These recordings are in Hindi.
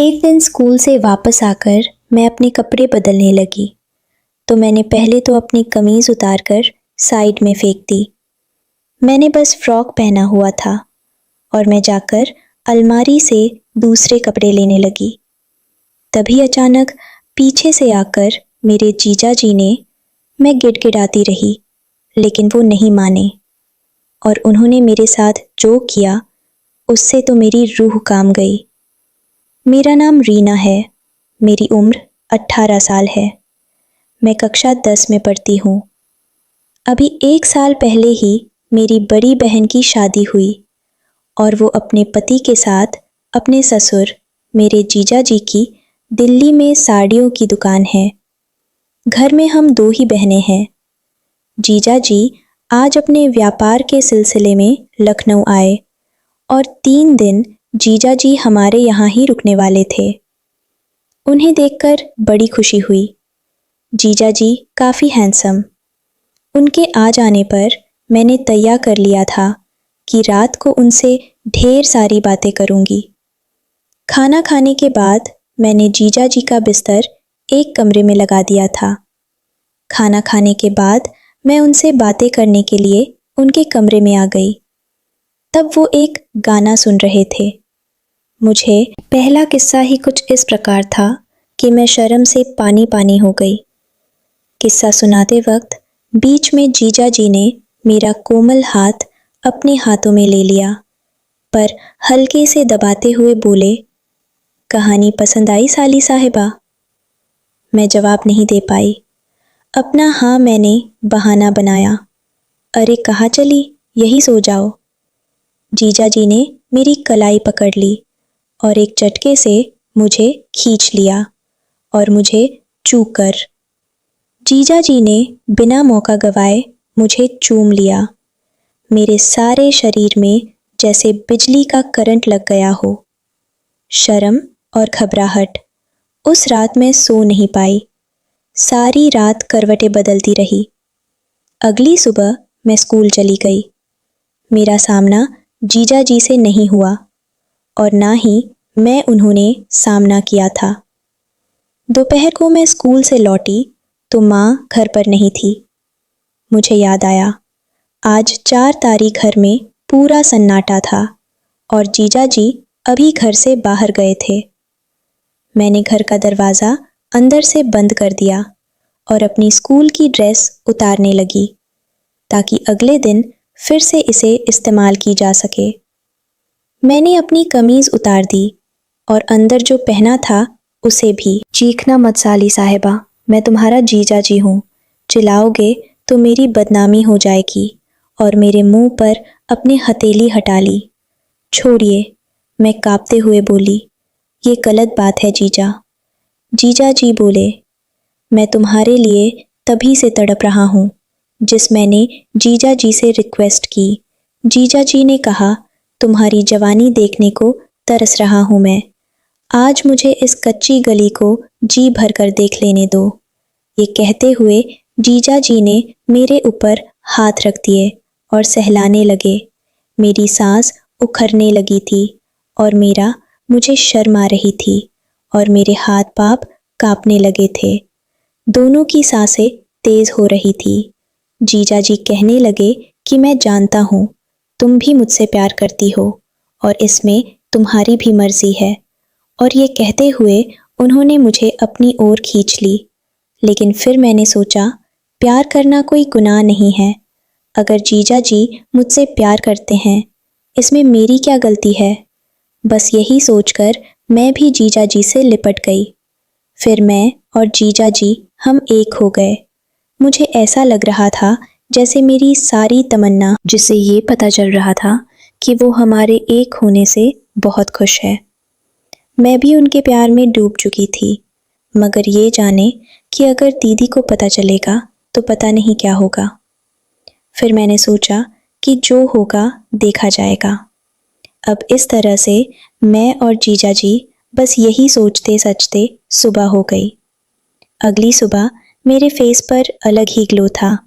एक दिन स्कूल से वापस आकर मैं अपने कपड़े बदलने लगी तो मैंने पहले तो अपनी कमीज़ उतारकर साइड में फेंक दी। मैंने बस फ्रॉक पहना हुआ था और मैं जाकर अलमारी से दूसरे कपड़े लेने लगी। तभी अचानक पीछे से आकर मेरे जीजा जी ने, मैं गिड़गिड़ाती रही लेकिन वो नहीं माने और उन्होंने मेरे साथ जो किया उससे तो मेरी रूह काम गई। मेरा नाम रीना है, मेरी उम्र 18 साल है। मैं कक्षा 10 में पढ़ती हूँ। अभी 1 साल पहले ही मेरी बड़ी बहन की शादी हुई और वो अपने पति के साथ अपने ससुर मेरे जीजा जी की दिल्ली में साड़ियों की दुकान है। घर में हम 2 ही बहनें हैं। जीजा जी आज अपने व्यापार के सिलसिले में लखनऊ आए और 3 दिन जीजा जी हमारे यहाँ ही रुकने वाले थे। उन्हें देखकर बड़ी खुशी हुई। जीजा जी काफ़ी हैंडसम। उनके आ जाने पर मैंने तैयार कर लिया था कि रात को उनसे ढेर सारी बातें करूँगी। खाना खाने के बाद मैंने जीजा जी का बिस्तर एक कमरे में लगा दिया था। खाना खाने के बाद मैं उनसे बातें करने के लिए उनके कमरे में आ गई। तब वो एक गाना सुन रहे थे। मुझे पहला किस्सा ही कुछ इस प्रकार था कि मैं शर्म से पानी पानी हो गई। किस्सा सुनाते वक्त बीच में जीजा जी ने मेरा कोमल हाथ अपने हाथों में ले लिया, पर हल्के से दबाते हुए बोले, कहानी पसंद आई साली साहिबा? मैं जवाब नहीं दे पाई। अपना हाँ मैंने बहाना बनाया, अरे कहाँ चली, यही सो जाओ। जीजा जी ने मेरी कलाई पकड़ ली और एक झटके से मुझे खींच लिया और मुझे चूक कर। जीजा जी ने बिना मौका गवाए मुझे चूम लिया। मेरे सारे शरीर में जैसे बिजली का करंट लग गया हो। शर्म और घबराहट, उस रात मैं सो नहीं पाई। सारी रात करवटें बदलती रही। अगली सुबह मैं स्कूल चली गई। मेरा सामना जीजा जी से नहीं हुआ और ना ही मैं उन्होंने सामना किया था। दोपहर को मैं स्कूल से लौटी तो माँ घर पर नहीं थी। मुझे याद आया, आज 4 तारीख घर में पूरा सन्नाटा था और जीजा जी अभी घर से बाहर गए थे। मैंने घर का दरवाज़ा अंदर से बंद कर दिया और अपनी स्कूल की ड्रेस उतारने लगी ताकि अगले दिन फिर से इसे इस्तेमाल की जा सके। मैंने अपनी कमीज़ उतार दी और अंदर जो पहना था उसे भी। चीखना मत साली साहिबा, मैं तुम्हारा जीजा जी हूँ। चिल्लाओगे तो मेरी बदनामी हो जाएगी। और मेरे मुंह पर अपनी हथेली हटा ली। छोड़िए, मैं कांपते हुए बोली, ये गलत बात है जीजा। जीजा जी बोले, मैं तुम्हारे लिए तभी से तड़प रहा हूँ जिस मैंने जीजा जी से रिक्वेस्ट की। जीजा जी ने कहा, तुम्हारी जवानी देखने को तरस रहा हूँ मैं। आज मुझे इस कच्ची गली को जी भर कर देख लेने दो। ये कहते हुए जीजा जी ने मेरे ऊपर हाथ रख दिए और सहलाने लगे। मेरी सांस उखड़ने लगी थी और मुझे शर्म आ रही थी और मेरे हाथ पाँव कांपने लगे थे। दोनों की सांसें तेज हो रही थी। जीजा जी कहने लगे कि मैं जानता हूँ तुम भी मुझसे प्यार करती हो और इसमें तुम्हारी भी मर्जी है। और ये कहते हुए उन्होंने मुझे अपनी ओर खींच ली। लेकिन फिर मैंने सोचा, प्यार करना कोई गुनाह नहीं है। अगर जीजा जी मुझसे प्यार करते हैं, इसमें मेरी क्या गलती है? बस यही सोचकर मैं भी जीजा जी से लिपट गई। फिर मैं और जीजा जी हम एक हो गए। मुझे ऐसा लग रहा था जैसे मेरी सारी तमन्ना, जिसे ये पता चल रहा था कि वो हमारे एक होने से बहुत खुश है। मैं भी उनके प्यार में डूब चुकी थी, मगर ये जाने कि अगर दीदी को पता चलेगा तो पता नहीं क्या होगा। फिर मैंने सोचा कि जो होगा देखा जाएगा। अब इस तरह से मैं और जीजा जी बस यही सोचते सचते सुबह हो गई। अगली सुबह मेरे फेस पर अलग ही ग्लो था।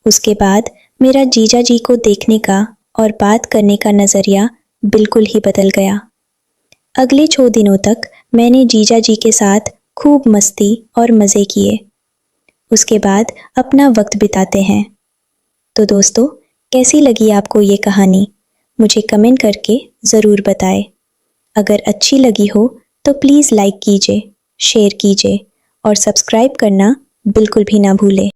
उसके बाद मेरा जीजा जी को देखने का और बात करने का नज़रिया बिल्कुल ही बदल गया। अगले 6 दिनों तक मैंने जीजा जी के साथ खूब मस्ती और मज़े किए। उसके बाद अपना वक्त बिताते हैं। तो दोस्तों, कैसी लगी आपको ये कहानी? मुझे कमेंट करके ज़रूर बताएं। अगर अच्छी लगी हो तो प्लीज़ लाइक कीजिए, शेयर कीजिए और सब्सक्राइब करना बिल्कुल भी ना भूलें।